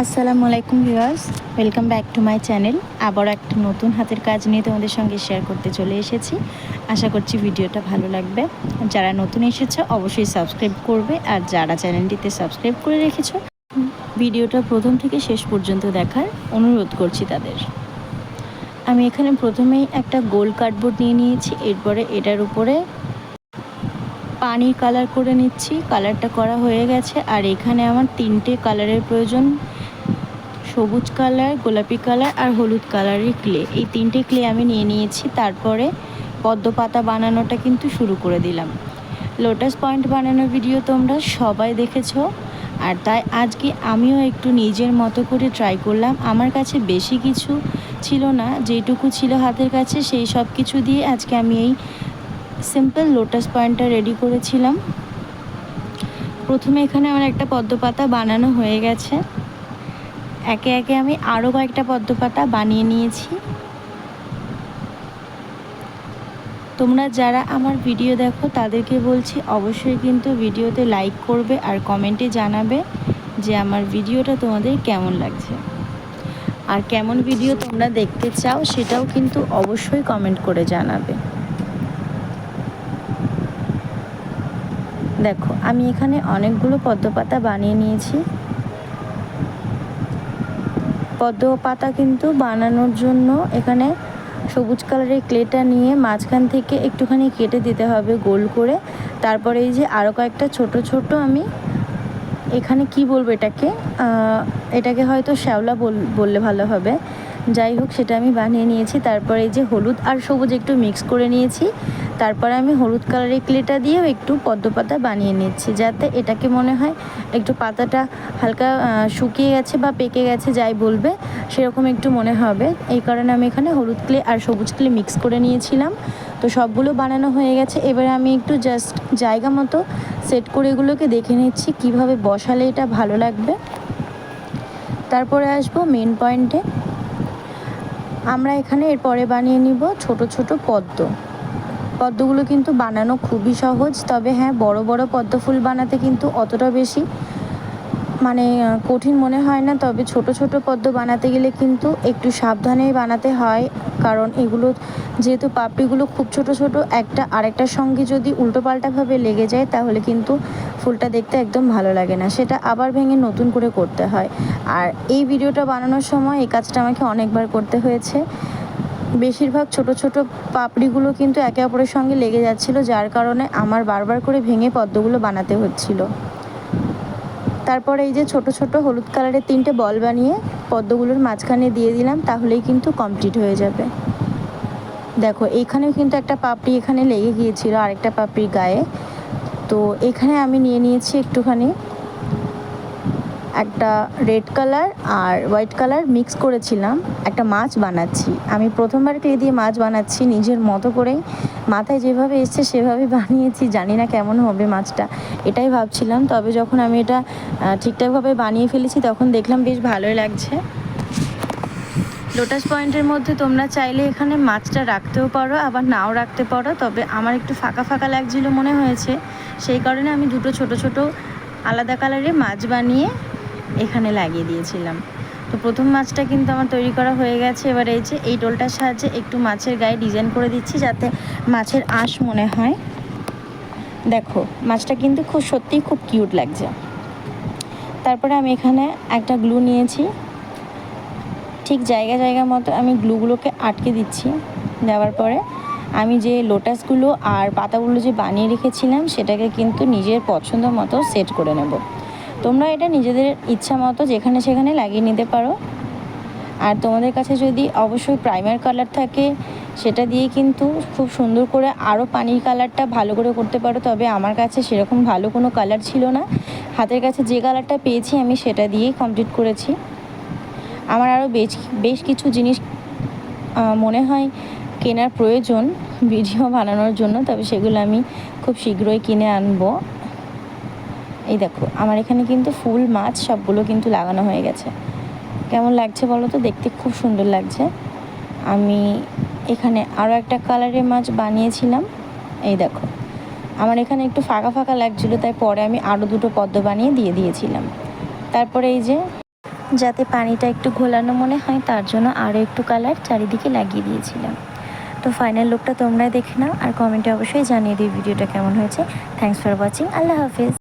আসসালামু আলাইকুম viewers, welcome back to my channel. আবার একটা নতুন হাতের কাজ নিয়ে তোমাদের সঙ্গে শেয়ার করতে চলে এসেছি। আশা করছি ভিডিওটা ভালো লাগবে। যারা নতুন এসেছো অবশ্যই সাবস্ক্রাইব করবে, আর যারা চ্যানেলটিতে সাবস্ক্রাইব করে রেখেছো ভিডিওটা প্রথম থেকে শেষ পর্যন্ত দেখার অনুরোধ করছি তাদের। আমি এখানে প্রথমেই একটা গোল কার্ডবোর্ড নিয়ে নিয়েছি, এরপরে এটার উপরে পানি কালার করে নিচ্ছি। কালারটা করা হয়ে গেছে, আর এখানে আমার তিনটে কালারের প্রয়োজন, সবুজ কালার, গোলাপি কালার আর হলুদ কালারের ক্লে। এই তিনটে ক্লে আমি নিয়ে নিয়েছি। তারপরে পদ্ম পাতা বানানোটা কিন্তু শুরু করে দিলাম। লোটাস পয়েন্ট বানানোর ভিডিও তোমরা সবাই দেখেছো, আর তাই আজকে আমিও একটু নিজের মতো করে ট্রাই করলাম। আমার কাছে বেশি কিছু ছিল না, যেটুকু ছিল হাতের কাছে সেই সব কিছু দিয়ে আজকে আমি এই সিম্পল লোটাস পয়েন্টটা রেডি করেছিলাম। প্রথমে এখানে আমার একটা পদ্ম পাতা বানানো হয়ে গেছে। একে একে আমি আরও কয়েকটা পদ্ম পাতা বানিয়ে নিয়েছি। তোমরা যারা আমার ভিডিও দেখো তাদেরকে বলছি অবশ্যই কিন্তু ভিডিওতে লাইক করবে আর কমেন্টে জানাবে যে আমার ভিডিওটা তোমাদের কেমন লাগছে, আর কেমন ভিডিও তোমরা দেখতে চাও সেটাও কিন্তু অবশ্যই কমেন্ট করে জানাবে। দেখো আমি এখানে অনেকগুলো পদ্ম পাতা বানিয়ে নিয়েছি। পদ্ম পাতা কিন্তু বানানোর জন্য এখানে সবুজ কালারের ক্লেটা নিয়ে মাঝখান থেকে একটুখানি কেটে দিতে হবে গোল করে। তারপরে এই যে আরও কয়েকটা ছোট ছোট আমি এখানে কি বলবো এটাকে হয়তো শ্যাওলা বললে ভালো হবে, যাই হোক সেটা আমি বানিয়ে নিয়েছি। তারপরে এই যে হলুদ আর সবুজ একটু মিক্স করে নিয়েছি। তারপরে আমি হলুদ কালারের ক্লেটা দিয়েও একটু পদ্ম পাতা বানিয়ে নিচ্ছি, যাতে এটাকে মনে হয় একটু পাতাটা হালকা শুকিয়ে গেছে বা পেকে গেছে, যাই বলবে সেরকম একটু মনে হবে। এই কারণে আমি এখানে হলুদ ক্লে আর সবুজ ক্লে মিক্স করে নিয়েছিলাম। তো সবগুলো বানানো হয়ে গেছে। এবারে আমি একটু জাস্ট জায়গা মতো সেট করে এগুলোকে দেখে নিচ্ছি কিভাবে বসালে এটা ভালো লাগবে। তারপরে আসবো মেন পয়েন্টে। আমরা এখানে এরপরে বানিয়ে নিব ছোট ছোট পদ্মগুলো কিন্তু বানানো খুবই সহজ। তবে হ্যাঁ, বড় বড় পদ্ম ফুল বানাতে কিন্তু অতটা বেশি কঠিন মনে হয় না। তবে ছোট ছোট পদ্ম বানাতে গেলে কিন্তু একটু সাবধানেই বানাতে হয়, কারণ এগুলো যেহেতু পাপড়িগুলো খুব ছোট ছোট, একটা আরেকটার সঙ্গে যদি উল্টোপাল্টাভাবে লেগে যায় তাহলে কিন্তু ফুলটা দেখতে একদম ভালো লাগে না, সেটা আবার ভেঙে নতুন করে করতে হয়। আর এই ভিডিওটা বানানোর সময় এই কাজটা আমাকে অনেকবার করতে হয়েছে। বেশিরভাগ ছোট ছোট পাপড়িগুলো কিন্তু একে অপরের সঙ্গে লেগে যাচ্ছিলো, যার কারণে আমার বারবার করে ভেঙে পদ্মগুলো বানাতে হচ্ছিল। তারপরে এই যে ছোট ছোট হলুদ কালারের তিনটে বল বানিয়ে পদ্মগুলোর মাঝখানে দিয়ে দিলাম, তাহলেই কিন্তু কমপ্লিট হয়ে যাবে। দেখো এইখানেও কিন্তু একটা পাপড়ি এখানে লেগে গিয়েছিল, আরেকটা পাপড়ির গায়ে। তো এখানে আমি নিয়ে নিয়েছি একটুখানি একটা রেড কালার আর হোয়াইট কালার মিক্স করেছিলাম, একটা মাছ বানাচ্ছি। আমি প্রথমবার ক্লে দিয়ে মাছ বানাচ্ছি নিজের মতো করেই, মাথায় যেভাবে এসছে সেভাবে বানিয়েছি। জানি না কেমন হবে মাছটা, এটাই ভাবছিলাম। তবে যখন আমি এটা ঠিকঠাকভাবে বানিয়ে ফেলেছি তখন দেখলাম বেশ ভালোই লাগছে। লোটাস পয়েন্টের মধ্যে তোমরা চাইলে এখানে মাছটা রাখতেও পারো, আবার নাও রাখতে পারো। তবে আমার একটু ফাঁকা ফাঁকা লাগছিল মনে হয়েছে, সেই কারণে আমি দুটো ছোট ছোট আলাদা কালারের মাছ বানিয়ে এখানে লাগিয়ে দিয়েছিলাম। তো প্রথম মাছটা কিন্তু আমার তৈরি করা হয়ে গেছে। এবার এই যে এই ডোলটার সাহায্যে একটু মাছের গায়ে ডিজাইন করে দিচ্ছি, যাতে মাছের আঁশ মনে হয়। দেখো মাছটা কিন্তু সত্যিই খুব কিউট লাগছে। তারপরে আমি এখানে একটা গ্লু নিয়েছি, ঠিক জায়গা জায়গা মতো আমি গ্লুগুলোকে আটকে দিচ্ছি। দেওয়ার পরে আমি যে লোটাসগুলো আর পাতাগুলো যে বানিয়ে রেখেছিলাম সেটাকে কিন্তু নিজের পছন্দ মতো সেট করে নেব। তোমরা এটা নিজেদের ইচ্ছা মতো যেখানে সেখানে লাগিয়ে নিতে পারো। আর তোমাদের কাছে যদি অবশ্যই প্রাইমার কালার থাকে সেটা দিয়ে কিন্তু খুব সুন্দর করে আরও পানির কালারটা ভালো করে করতে পারো। তবে আমার কাছে সেরকম ভালো কোনো কালার ছিল না, হাতের কাছে যে কালারটা পেয়েছি আমি সেটা দিয়েই কমপ্লিট করেছি। আমার আরও বেশ কিছু জিনিস মনে হয় কেনার প্রয়োজন ভিডিও বানানোর জন্য, তবে সেগুলো আমি খুব শীঘ্রই কিনে আনবো। এই দেখো আমার এখানে কিন্তু ফুল মাছ সবগুলো কিন্তু লাগানো হয়ে গেছে। কেমন লাগছে বলো তো? দেখতে খুব সুন্দর লাগছে। আমি এখানে আরও একটা কালারের মাছ বানিয়েছিলাম। এই দেখো আমার এখানে একটু ফাঁকা ফাঁকা লাগছিলো, তাই পরে আমি আরও দুটো পদ্ম বানিয়ে দিয়ে দিয়েছিলাম। তারপরে এই যে যাতে পানিটা একটু ঘোলানো মনে হয়, তার জন্য আরও একটু কালার চারিদিকে লাগিয়ে দিয়েছিলাম। তো ফাইনাল লুকটা তোমরাই দেখে নাও আর কমেন্টে অবশ্যই জানিয়ে দিও ভিডিওটা কেমন হয়েছে। Thanks for watching. Allah Hafiz.